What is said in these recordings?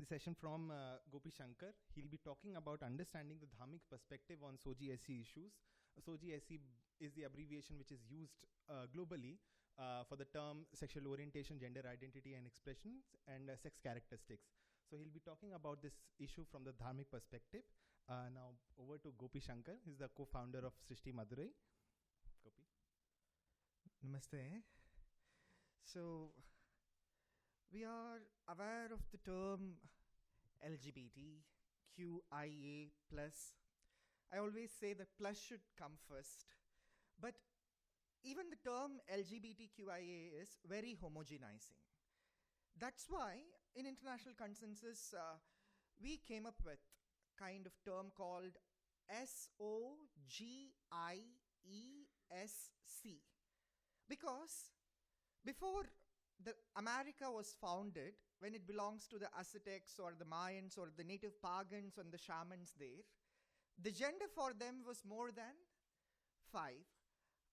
the session from Gopi Shankar. He'll be talking about understanding the dharmic perspective on SOGIESC issues. SOGIESC is the abbreviation which is used globally for the term sexual orientation, gender identity and expressions, and sex characteristics. So he'll be talking about this issue from the dharmic perspective. Now over to Gopi Shankar. He's the co-founder of Srishti Madurai. Gopi. Namaste. So, we are aware of the term LGBTQIA+. I always say that plus should come first. But even the term LGBTQIA is very homogenizing. That's why in international consensus, we came up with kind of term called SOGIESC. Because before the America was founded, when it belongs to the Aztecs or the Mayans or the native pagans and the shamans there, the gender for them was more than 5.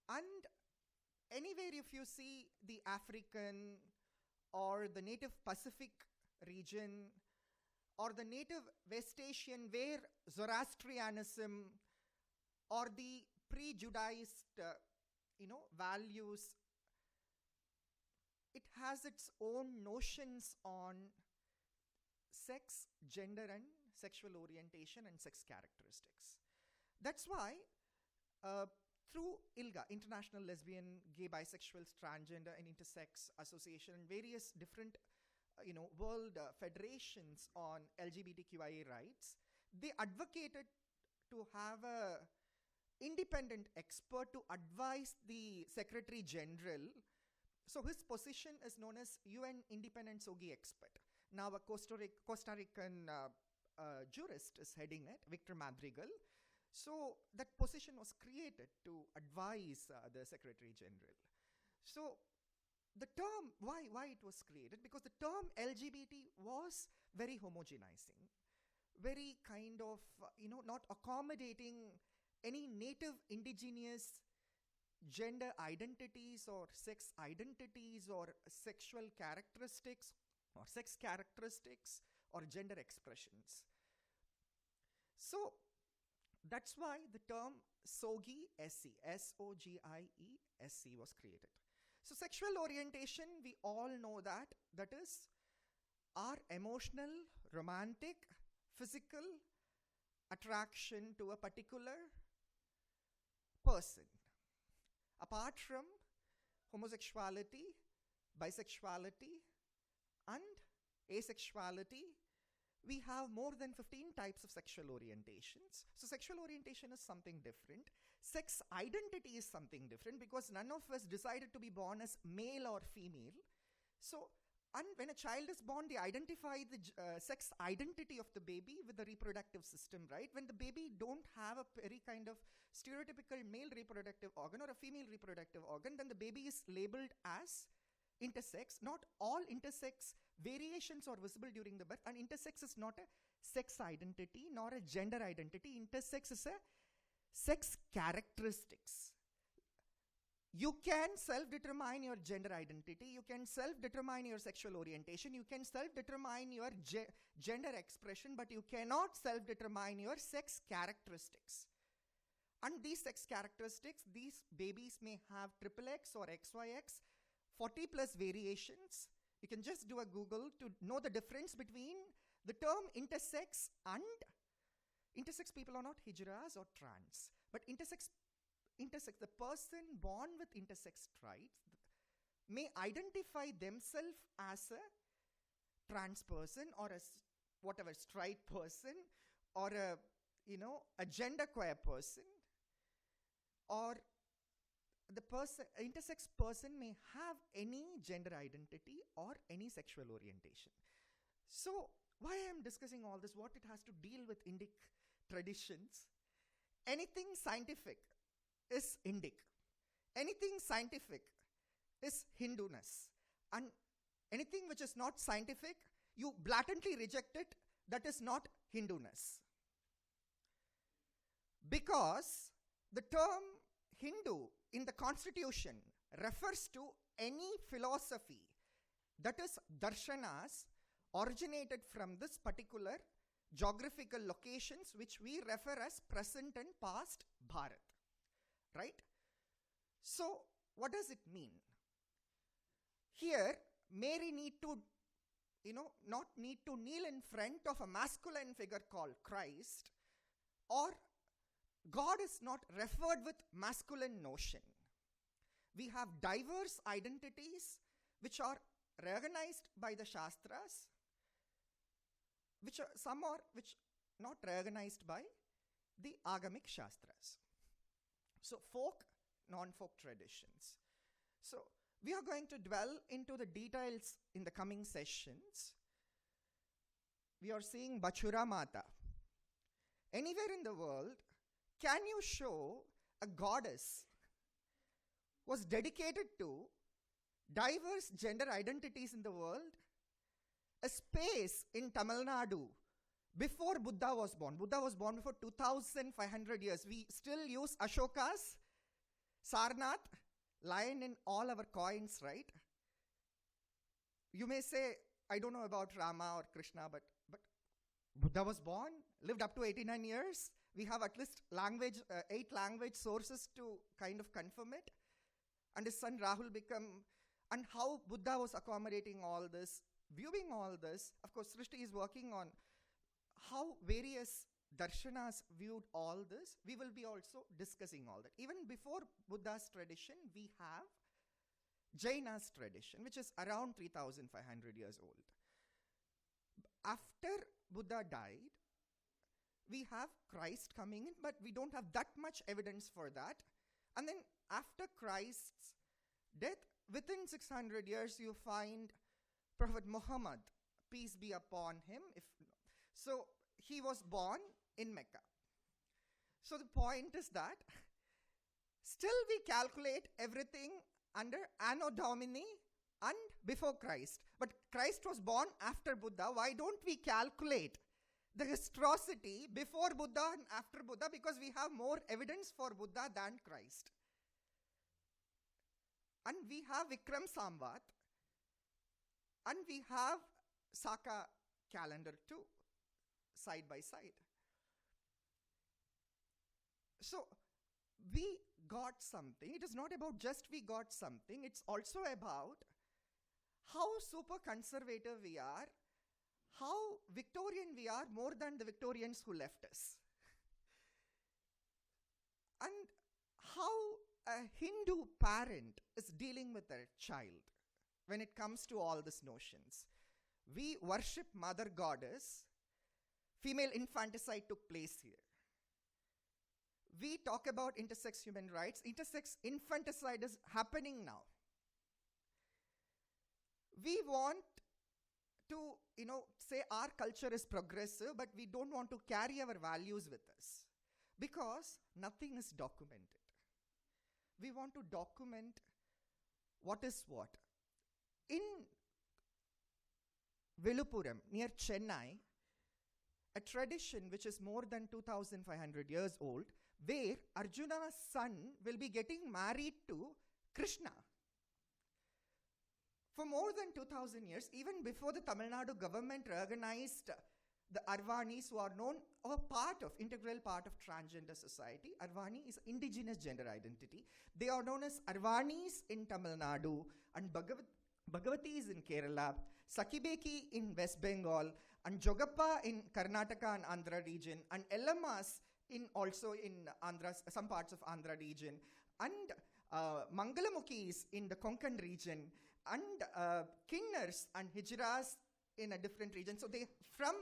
And anywhere if you see the African or the native Pacific region or the native West Asian where Zoroastrianism or the pre-Judaist values, it has its own notions on sex, gender and sexual orientation and sex characteristics. That's why through ILGA, International Lesbian, Gay, Bisexual, Transgender and Intersex Association, and various different world federations on LGBTQIA rights, they advocated to have a independent expert to advise the Secretary General. So his position is known as UN Independent SOGI Expert. Now a Costa Rican jurist is heading it, Victor Madrigal. So that position was created to advise the Secretary General. So the term, why it was created? Because the term LGBT was very homogenizing, very kind of, not accommodating any native indigenous gender identities or sex identities or sexual characteristics or sex characteristics or gender expressions. So that's why the term SOGIESC, SOGIESC was created. So sexual orientation, we all know that is our emotional, romantic, physical attraction to a particular person. Apart from homosexuality, bisexuality, and asexuality, we have more than 15 types of sexual orientations. So sexual orientation is something different. Sex identity is something different because none of us decided to be born as male or female. So, and when a child is born, they identify the sex identity of the baby with the reproductive system, right? When the baby don't have a very kind of stereotypical male reproductive organ or a female reproductive organ, then the baby is labeled as intersex. Not all intersex variations are visible during the birth, and intersex is not a sex identity nor a gender identity. Intersex is a sex characteristics. You can self-determine your gender identity, you can self-determine your sexual orientation, you can self-determine your gender expression, but you cannot self-determine your sex characteristics. And these sex characteristics, these babies may have XXX or XYX, 40 plus variations. You can just do a Google to know the difference between the term intersex and intersex people are not hijras or trans, but intersex, the person born with intersex traits may identify themselves as a trans person or a whatever straight person or a genderqueer person, or the intersex person may have any gender identity or any sexual orientation. So why I am discussing all this, what it has to deal with Indic traditions? Anything scientific is Indic. Anything scientific is Hinduness. And anything which is not scientific, you blatantly reject it, that is not Hinduness. Because the term Hindu in the constitution refers to any philosophy, that is darshanas originated from this particular geographical locations which we refer as present and past Bharat, right? So what does it mean? Here, Mary need to, not need to kneel in front of a masculine figure called Christ, or God is not referred with masculine notion. We have diverse identities which are recognized by the Shastras, which not recognized by the Agamic Shastras. So folk, non-folk traditions. So we are going to dwell into the details in the coming sessions. We are seeing Bachura Mata. Anywhere in the world, can you show a goddess was dedicated to diverse gender identities in the world? A space in Tamil Nadu before Buddha was born. Buddha was born before 2,500 years. We still use Ashoka's Sarnath lion in all our coins, right? You may say, I don't know about Rama or Krishna, but Buddha was born, lived up to 89 years. We have at least 8 language sources to kind of confirm it. And his son Rahul and how Buddha was accommodating all this, viewing all this. Of course, Srishti is working on how various darshanas viewed all this. We will be also discussing all that. Even before Buddha's tradition, we have Jaina's tradition, which is around 3,500 years old. After Buddha died, we have Christ coming in, but we don't have that much evidence for that. And then after Christ's death, within 600 years, you find Prophet Muhammad, peace be upon him. So he was born in Mecca. So the point is that still we calculate everything under Anno Domini and before Christ. But Christ was born after Buddha. Why don't we calculate the historicity before Buddha and after Buddha? Because we have more evidence for Buddha than Christ. And we have Vikram Samvat, and we have Saka calendar too, side by side. So we got something. It is not about just we got something. It's also about how super conservative we are, how Victorian we are more than the Victorians who left us. And how a Hindu parent is dealing with their child when it comes to all these notions. We worship Mother Goddess. Female infanticide took place here. We talk about intersex human rights. Intersex infanticide is happening now. We want to, say our culture is progressive, but we don't want to carry our values with us because nothing is documented. We want to document what is what. In Viluppuram, near Chennai, a tradition which is more than 2,500 years old, where Arjuna's son will be getting married to Krishna. For more than 2,000 years, even before the Tamil Nadu government recognized the Arvanis, who are known or integral part of transgender society. Arvani is indigenous gender identity. They are known as Arvanis in Tamil Nadu and Bhagavatis in Kerala, Sakibeki in West Bengal, and Jogappa in Karnataka and Andhra region, and Ellamas also in Andhra, some parts of Andhra region, and Mangalamukis in the Konkan region, and Kinnars and Hijras in a different region. So they, from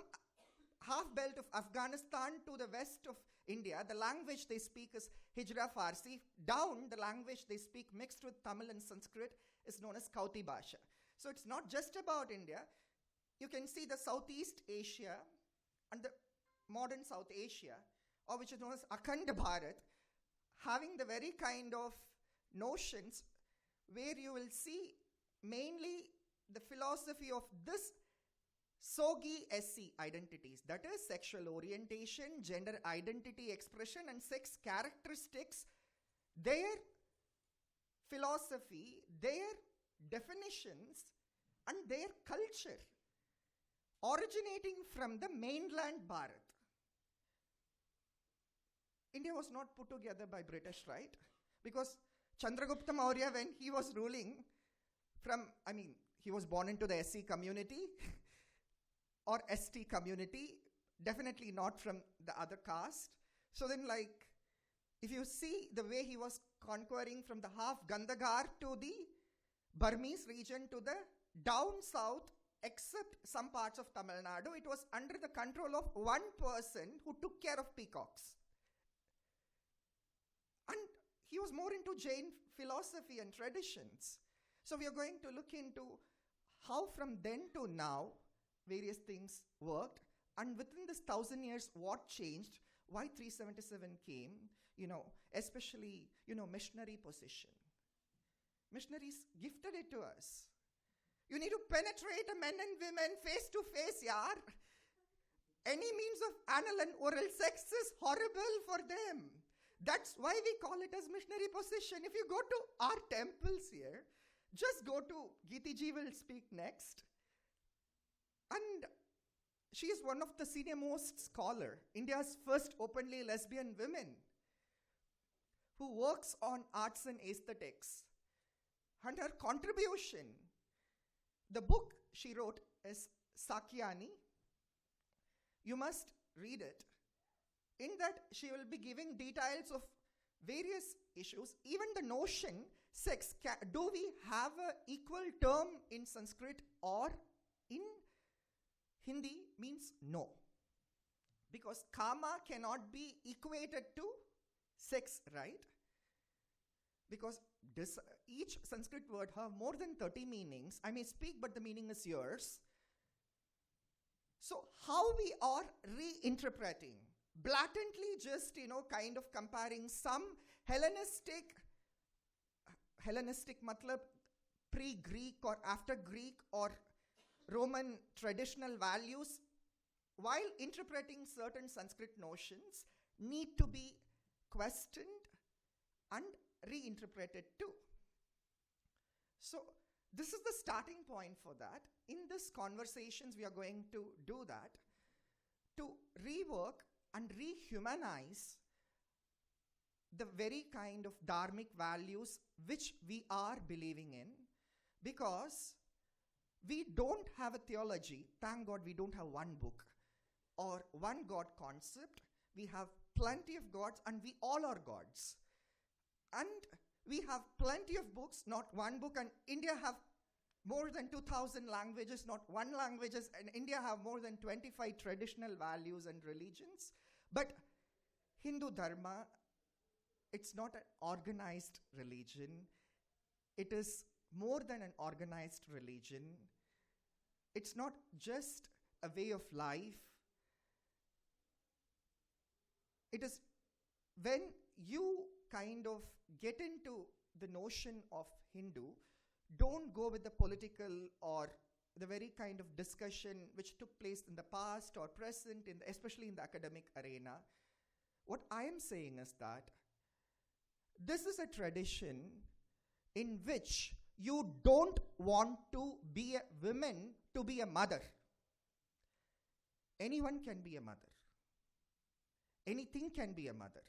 half belt of Afghanistan to the west of India, the language they speak is Hijra Farsi. Down, the language they speak mixed with Tamil and Sanskrit is known as Kauti Bhasha. So it's not just about India. You can see the Southeast Asia and the modern South Asia, or which is known as Akhand Bharat, having the very kind of notions where you will see mainly the philosophy of this SOGIESC identities, that is sexual orientation, gender identity expression, and sex characteristics, their philosophy, their definitions, and their culture. originating from the mainland Bharat. India was not put together by British, right? Because Chandragupta Maurya, when he was ruling he was born into the SC community or ST community, definitely not from the other caste. So then, if you see the way he was conquering from the half Gandhar to the Burmese region to the down south, except some parts of Tamil Nadu, it was under the control of one person who took care of peacocks. And he was more into Jain philosophy and traditions. So we are going to look into how from then to now various things worked, and within this 1,000 years what changed, why 377 came, especially, missionary position. Missionaries gifted it to us. You need to penetrate men and women face to face, yaar. Any means of anal and oral sex is horrible for them. That's why we call it as missionary position. If you go to our temples here, just go to Geeti ji will speak next. And she is one of the senior most scholar, India's first openly lesbian women, who works on arts and aesthetics. And her contribution, the book she wrote is Sakyani. You must read it. In that, she will be giving details of various issues, even the notion, sex. Do we have an equal term in Sanskrit or in Hindi? Means no. Because kama cannot be equated to sex, right? Because each Sanskrit word have more than 30 meanings. I may speak, but the meaning is yours. So how we are reinterpreting, blatantly just, kind of comparing some Hellenistic matlab pre-Greek or after Greek or Roman traditional values, while interpreting certain Sanskrit notions, need to be questioned and reinterpreted too. So this is the starting point for that. In this conversations, we are going to do that, to rework and rehumanize the very kind of dharmic values which we are believing in, because we don't have a theology. Thank God we don't have one book or one God concept. We have plenty of gods, and we all are gods. And we have plenty of books, not one book, and India have more than 2,000 languages, not one languages, and India have more than 25 traditional values and religions. But Hindu Dharma, it's not an organized religion. It is more than an organized religion. It's not just a way of life. It is when you kind of get into the notion of Hindu, don't go with the political or the very kind of discussion which took place in the past or present, especially in the academic arena. What I am saying is that this is a tradition in which you don't want to be a woman to be a mother. Anyone can be a mother. Anything can be a mother.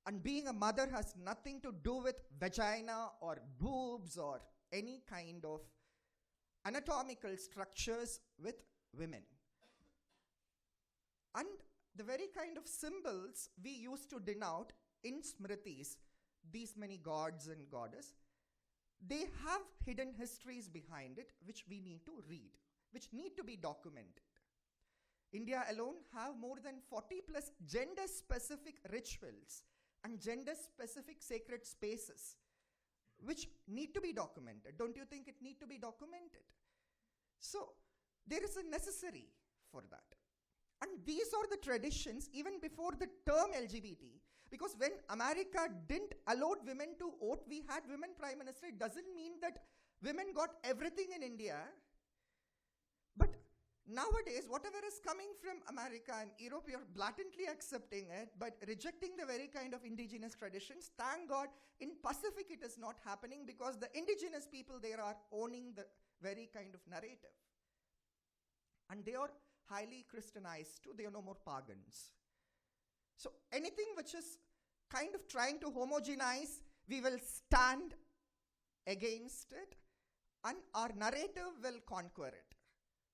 And being a mother has nothing to do with vagina or boobs or any kind of anatomical structures with women. And the very kind of symbols we used to denote in Smritis, these many gods and goddesses, they have hidden histories behind it which we need to read, which need to be documented. India alone have more than 40 plus gender-specific rituals and gender-specific sacred spaces which need to be documented. Don't you think it need to be documented? So there is a necessary for that. And these are the traditions even before the term LGBT. Because when America didn't allow women to vote, we had women prime minister. It doesn't mean that women got everything in India. But nowadays, whatever is coming from America and Europe, you're blatantly accepting it, but rejecting the very kind of indigenous traditions. Thank God, in Pacific it is not happening, because the indigenous people there are owning the very kind of narrative. And they are highly Christianized too. They are no more pagans. So anything which is kind of trying to homogenize, we will stand against it, and our narrative will conquer it.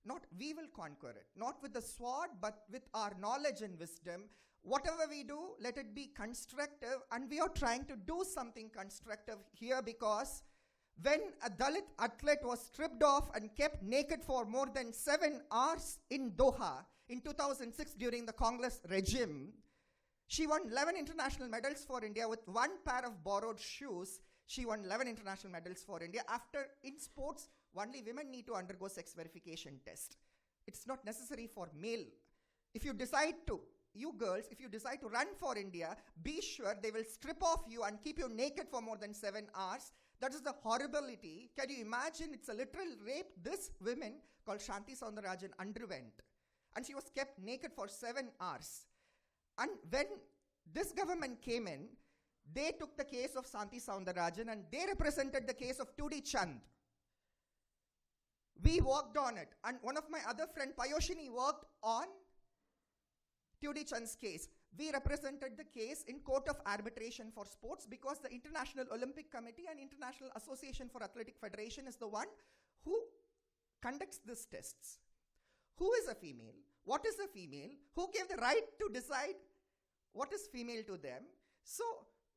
Not we will conquer it, not with the sword, but with our knowledge and wisdom. Whatever we do, let it be constructive, and we are trying to do something constructive here, because when a Dalit athlete was stripped off and kept naked for more than 7 hours in Doha in 2006 during the Congress regime, she won 11 international medals for India with one pair of borrowed shoes. She won 11 international medals for India. After, in sports, only women need to undergo sex verification test. It's not necessary for male. If you decide to, you girls, if you decide to run for India, be sure they will strip off you and keep you naked for more than 7 hours. That is the horribility. Can you imagine? It's a literal rape this woman called Shanti Soundarajan underwent. And she was kept naked for 7 hours. And when this government came in, they took the case of Shanti Soundarajan and they represented the case of Tudi Chand. We worked on it. And one of my other friend, Payoshini, worked on Tudi Chand's case. We represented the case in Court of Arbitration for Sports, because the International Olympic Committee and International Association for Athletic Federation is the one who conducts these tests. Who is a female? What is a female? Who gave the right to decide what is female to them? So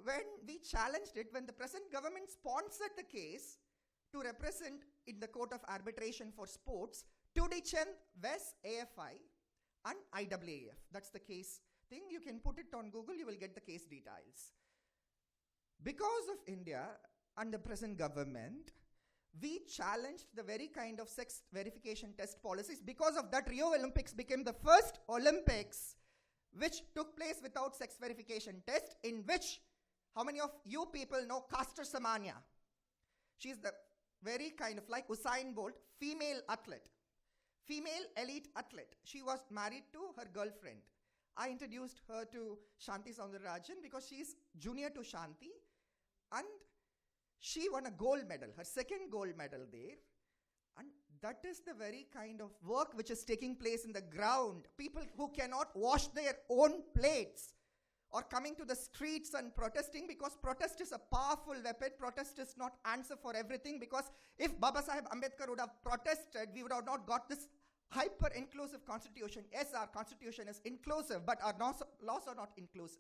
when we challenged it, when the present government sponsored the case to represent in the Court of Arbitration for Sports, Tudi Chand, Wes, AFI and IAAF. That's the case thing. You can put it on Google, you will get the case details. Because of India and the present government, we challenged the very kind of sex verification test policies. Because of that, Rio Olympics became the first Olympics which took place without sex verification test, in which, how many of you people know Caster Semenya? She's the very kind of like Usain Bolt, female athlete, female elite athlete. She was married to her girlfriend. I introduced her to Shanti Soundarajan because she's junior to Shanti, and she won a gold medal, her second gold medal there. And that is the very kind of work which is taking place in the ground. People who cannot wash their own plates or coming to the streets and protesting, because protest is a powerful weapon. Protest is not answer for everything, because if Baba Saheb Ambedkar would have protested, we would have not got this hyper-inclusive constitution. Yes, our constitution is inclusive, but our laws are not inclusive.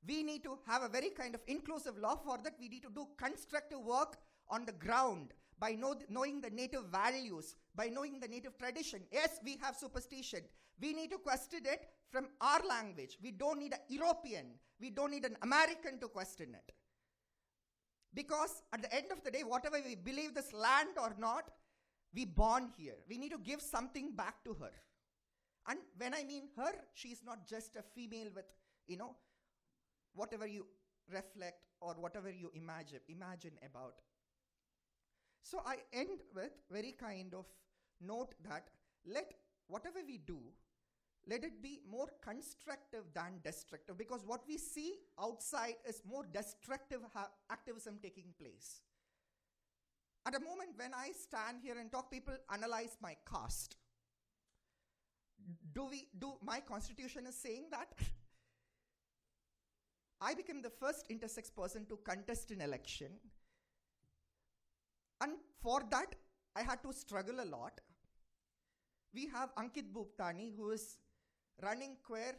We need to have a very kind of inclusive law. For that, we need to do constructive work on the ground by knowing the native values, by knowing the native tradition. Yes, we have superstition. We need to question it from our language. We don't need a European. We don't need an American to question it. Because at the end of the day, whatever we believe this land or not, we born here. We need to give something back to her. And when I mean her, she's not just a female with, whatever you reflect or whatever you imagine about. So I end with very kind of note that let whatever we do, let it be more constructive than destructive, because what we see outside is more destructive activism taking place. At a moment when I stand here and talk, people analyze my caste. My constitution is saying that? I became the first intersex person to contest an election. And for that, I had to struggle a lot. We have Ankit Bhuptani, who is running Queer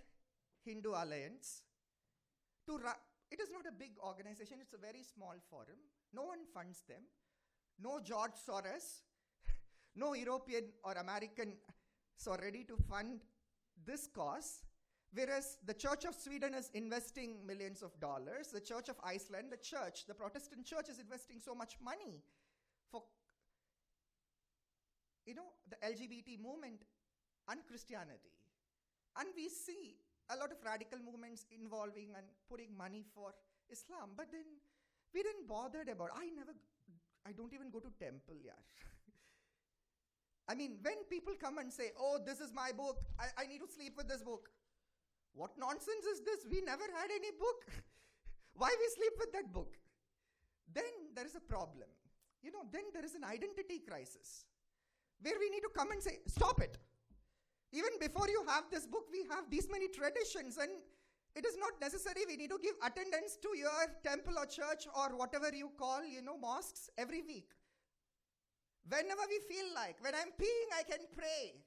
Hindu Alliance. It is not a big organization, it's a very small forum. No one funds them. No George Soros, no European or American are ready to fund this cause. Whereas the Church of Sweden is investing millions of dollars. The Church of Iceland, the Protestant church is investing so much money for, the LGBT movement and Christianity. And we see a lot of radical movements involving and putting money for Islam. But then we didn't bother about, I don't even go to temple, yaar. I mean, when people come and say, oh, this is my book, I need to sleep with this book. What nonsense is this? We never had any book. Why we sleep with that book? Then there is a problem. Then there is an identity crisis where we need to come and say, stop it. Even before you have this book, we have these many traditions, and it is not necessary we need to give attendance to your temple or church or whatever you call, mosques every week. Whenever we feel like, when I'm peeing, I can pray.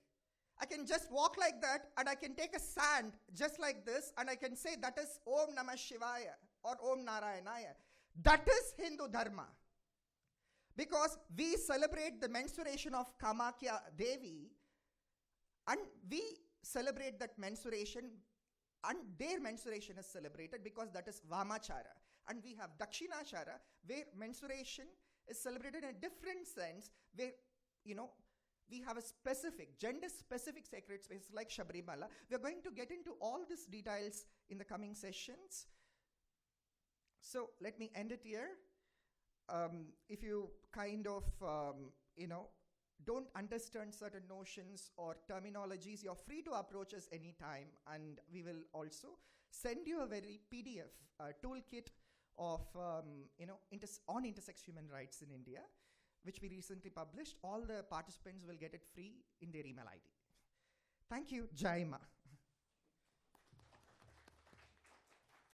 I can just walk like that, and I can take a sand just like this, and I can say that is Om Namah Shivaya or Om Narayanaya. That is Hindu Dharma. Because we celebrate the menstruation of Kamakya Devi, and we celebrate that menstruation, and their menstruation is celebrated because that is Vamachara. And we have Dakshinachara, where menstruation is celebrated in a different sense, where, we have a specific, gender-specific sacred space like Shabrimala. We are going to get into all these details in the coming sessions. So let me end it here. If you kind of, don't understand certain notions or terminologies, you're free to approach us anytime, and we will also send you a very PDF toolkit of, on intersex human rights in India, which we recently published. All the participants will get it free in their email ID. Thank you. Jai Ma.